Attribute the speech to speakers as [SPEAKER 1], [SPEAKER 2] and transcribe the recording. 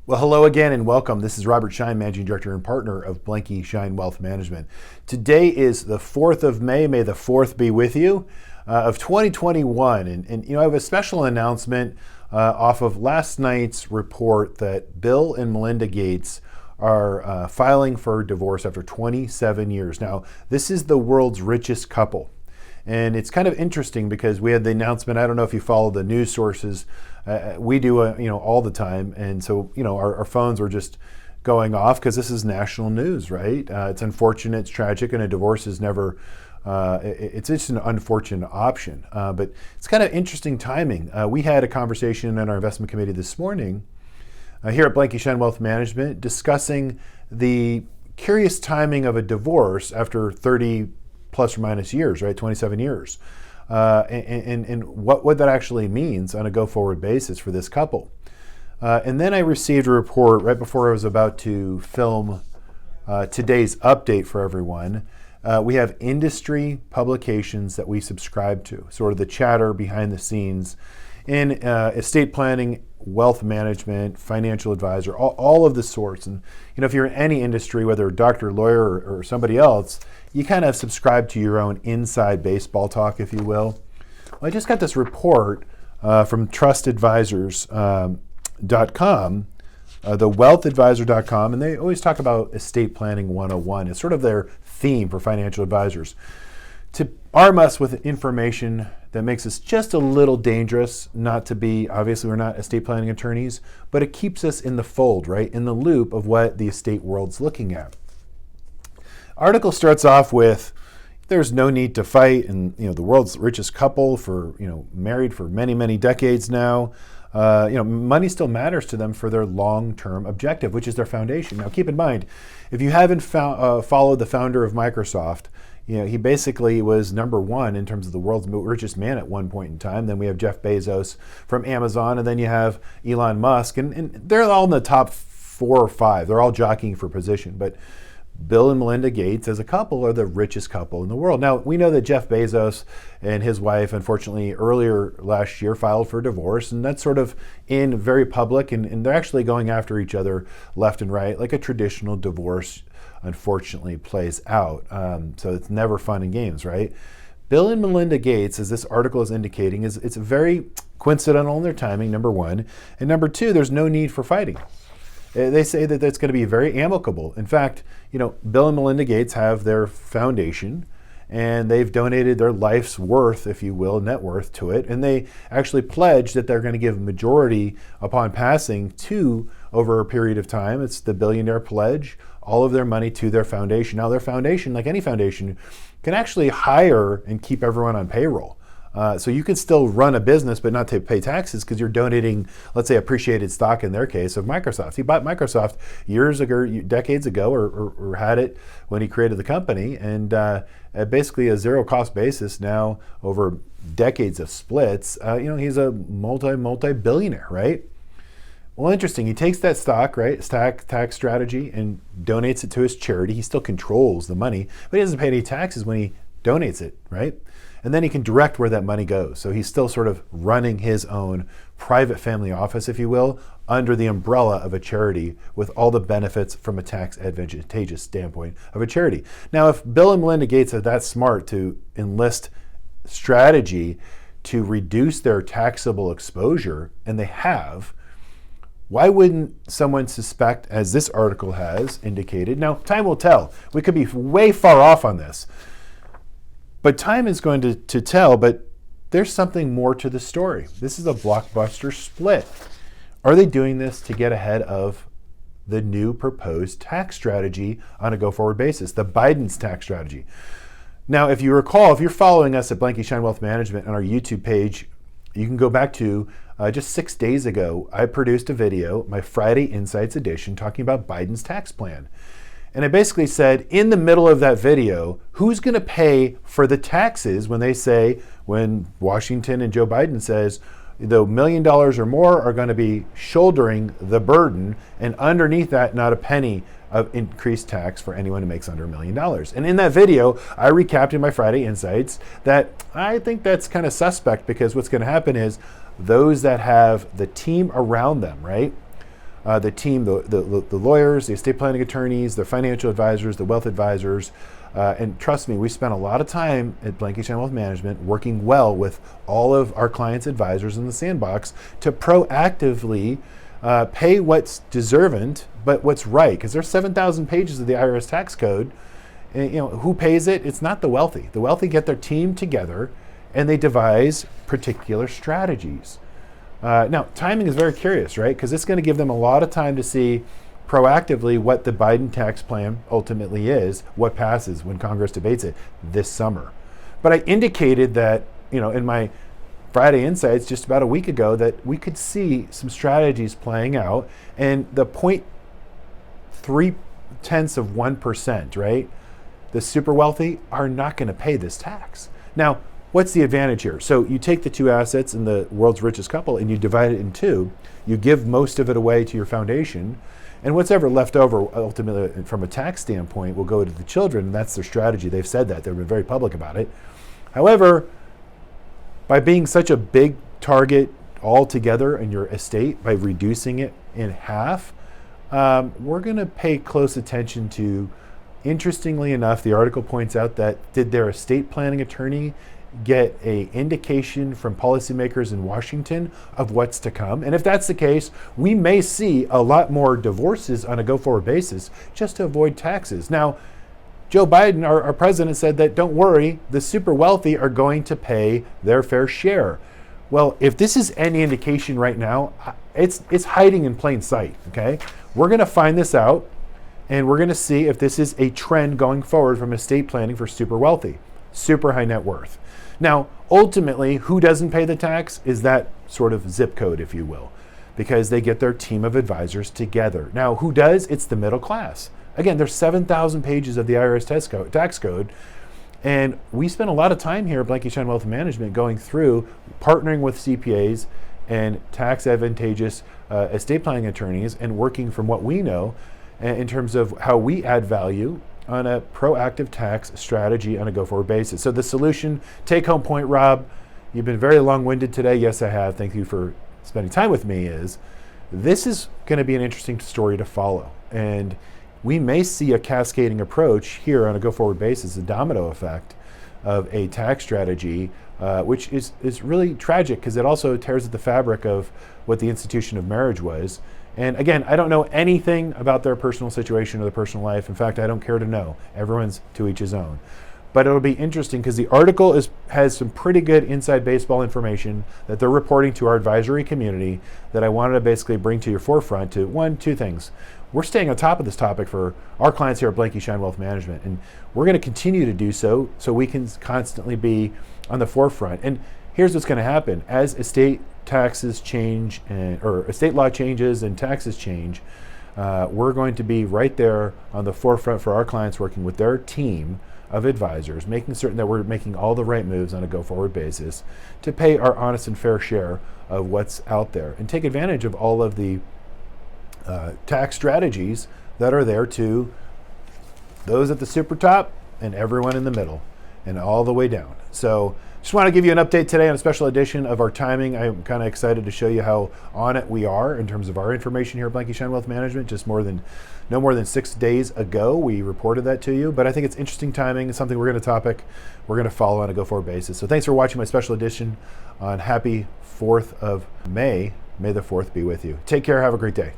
[SPEAKER 1] Well, hello again and welcome. This is Robert Schein, Managing Director and Partner of Blanke Schein Wealth Management. Today is the 4th of May. May the 4th be with you, of 2021. And I have a special announcement off of last night's report that Bill and Melinda Gates are filing for divorce after 27 years. Now, this is the world's richest couple. And it's kind of interesting because we had the announcement. I don't know if you follow the news sources. We do, all the time. And so, our phones were just going off because this is national news, right? It's unfortunate, it's tragic, and a divorce is never, it's just an unfortunate option. But it's kind of interesting timing. We had a conversation in our investment committee this morning here at Blanke Schein Wealth Management discussing the curious timing of a divorce after 30 plus or minus years, right? 27 years. And what that actually means on a go-forward basis for this couple. And then I received a report right before I was about to film today's update for everyone. We have industry publications that we subscribe to, sort of the chatter behind the scenes in estate planning, wealth management, financial advisor, all of the sorts. And if you're in any industry, whether a doctor, lawyer, or somebody else, you kind of subscribe to your own inside baseball talk, if you will. Well, I just got this report from trustadvisors.com, thewealthadvisor.com, and they always talk about estate planning 101. It's sort of their theme for financial advisors, to arm us with information that makes us just a little dangerous, not to be, obviously we're not estate planning attorneys, but it keeps us in the fold, right? In the loop of what the estate world's looking at. Article starts off with, there's no need to fight, and the world's richest couple for married for many, many decades now. Money still matters to them for their long-term objective, which is their foundation. Now, keep in mind, if you haven't followed the founder of Microsoft, he basically was number one in terms of the world's richest man at one point in time. Then we have Jeff Bezos from Amazon, and then you have Elon Musk, and they're all in the top 4 or 5. They're all jockeying for position, but Bill and Melinda Gates as a couple are the richest couple in the world. Now, we know that Jeff Bezos and his wife, unfortunately, earlier last year filed for divorce, and that's sort of in very public, and they're actually going after each other left and right, like a traditional divorce, unfortunately, plays out. So it's never fun and games, right? Bill and Melinda Gates, as this article is indicating, it's very coincidental in their timing, number one. And number two, there's no need for fighting. They say that that's going to be very amicable. In fact, Bill and Melinda Gates have their foundation, and they've donated their life's worth, if you will, net worth to it. And they actually pledged that they're going to give majority upon passing to, over a period of time, it's the billionaire pledge, all of their money to their foundation. Now, their foundation, like any foundation, can actually hire and keep everyone on payroll. So you can still run a business but not to pay taxes because you're donating, let's say, appreciated stock in their case of Microsoft. He bought Microsoft years ago, decades ago, or had it when he created the company, and at basically a zero cost basis now over decades of splits, he's a multi-billionaire, right? Well, interesting. He takes that stock, right, tax strategy, and donates it to his charity. He still controls the money, but he doesn't pay any taxes when he donates it, right? And then he can direct where that money goes. So he's still sort of running his own private family office, if you will, under the umbrella of a charity with all the benefits from a tax advantageous standpoint of a charity. Now, if Bill and Melinda Gates are that smart to enlist strategy to reduce their taxable exposure, and they have, why wouldn't someone suspect, as this article has indicated? Now, time will tell. We could be way far off on this. But time is going to tell, but there's something more to the story. This is a blockbuster split. Are they doing this to get ahead of the new proposed tax strategy on a go-forward basis, the Biden's tax strategy? Now, if you recall, if you're following us at Blanke Schein Wealth Management on our YouTube page, you can go back to just 6 days ago, I produced a video, my Friday Insights edition, talking about Biden's tax plan. And I basically said, in the middle of that video, who's going to pay for the taxes when Washington and Joe Biden says the $1 million or more are going to be shouldering the burden, and underneath that, not a penny of increased tax for anyone who makes under $1 million. And in that video, I recapped in my Friday Insights that I think that's kind of suspect, because what's going to happen is those that have the team around them, right, the team, the lawyers, the estate planning attorneys, the financial advisors, the wealth advisors. And trust me, we spent a lot of time at Blanke Schein Wealth Management working well with all of our clients' advisors in the sandbox to proactively pay what's deserving, but what's right. Because there's 7,000 pages of the IRS tax code. And, who pays it? It's not the wealthy. The wealthy get their team together and they devise particular strategies. Now, timing is very curious, right? Because it's going to give them a lot of time to see proactively what the Biden tax plan ultimately is, what passes when Congress debates it this summer. But I indicated that, in my Friday Insights just about a week ago, that we could see some strategies playing out, and the 0.3%, right? The super wealthy are not going to pay this tax. Now, what's the advantage here? So you take the two assets in the world's richest couple and you divide it in two. You give most of it away to your foundation, and what's ever left over ultimately from a tax standpoint will go to the children, and that's their strategy. They've said that. They've been very public about it. However, by being such a big target altogether in your estate, by reducing it in half, we're going to pay close attention to, interestingly enough, the article points out that did their estate planning attorney get an indication from policymakers in Washington of what's to come? And if that's the case, we may see a lot more divorces on a go-forward basis just to avoid taxes. Now, Joe Biden, our president, said that don't worry, the super wealthy are going to pay their fair share. Well, if this is any indication right now, it's hiding in plain sight, okay? We're going to find this out, and we're going to see if this is a trend going forward from estate planning for super wealthy, super high net worth. Now, ultimately, who doesn't pay the tax is that sort of zip code, if you will, because they get their team of advisors together. Now, who does? It's the middle class. Again, there's 7,000 pages of the IRS tax code, and we spent a lot of time here at Blanke Schein Wealth Management going through partnering with CPAs and tax advantageous estate planning attorneys and working from what we know in terms of how we add value on a proactive tax strategy on a go-forward basis. So the solution, take-home point, Rob, you've been very long-winded today. Yes, I have. Thank you for spending time with me. This is going to be an interesting story to follow. And we may see a cascading approach here on a go-forward basis, a domino effect of a tax strategy, which is really tragic because it also tears at the fabric of what the institution of marriage was. And again, I don't know anything about their personal situation or their personal life. In fact, I don't care to know. Everyone's to each his own. But it'll be interesting because the article has some pretty good inside baseball information that they're reporting to our advisory community that I wanted to basically bring to your forefront to two things. We're staying on top of this topic for our clients here at Blanke Schein Wealth Management, and we're going to continue to do so we can constantly be on the forefront. And here's what's going to happen. As estate taxes change or estate law changes and taxes change, we're going to be right there on the forefront for our clients, working with their team of advisors, making certain that we're making all the right moves on a go-forward basis to pay our honest and fair share of what's out there and take advantage of all of the tax strategies that are there to those at the super top and everyone in the middle and all the way down. So just want to give you an update today on a special edition of our timing. I'm kind of excited to show you how on it we are in terms of our information here at Blanke Schein Wealth Management. No more than 6 days ago, we reported that to you, but I think it's interesting timing. It's something we're going to follow on a go-forward basis. So thanks for watching my special edition on happy 4th of May. May the 4th be with you. Take care. Have a great day.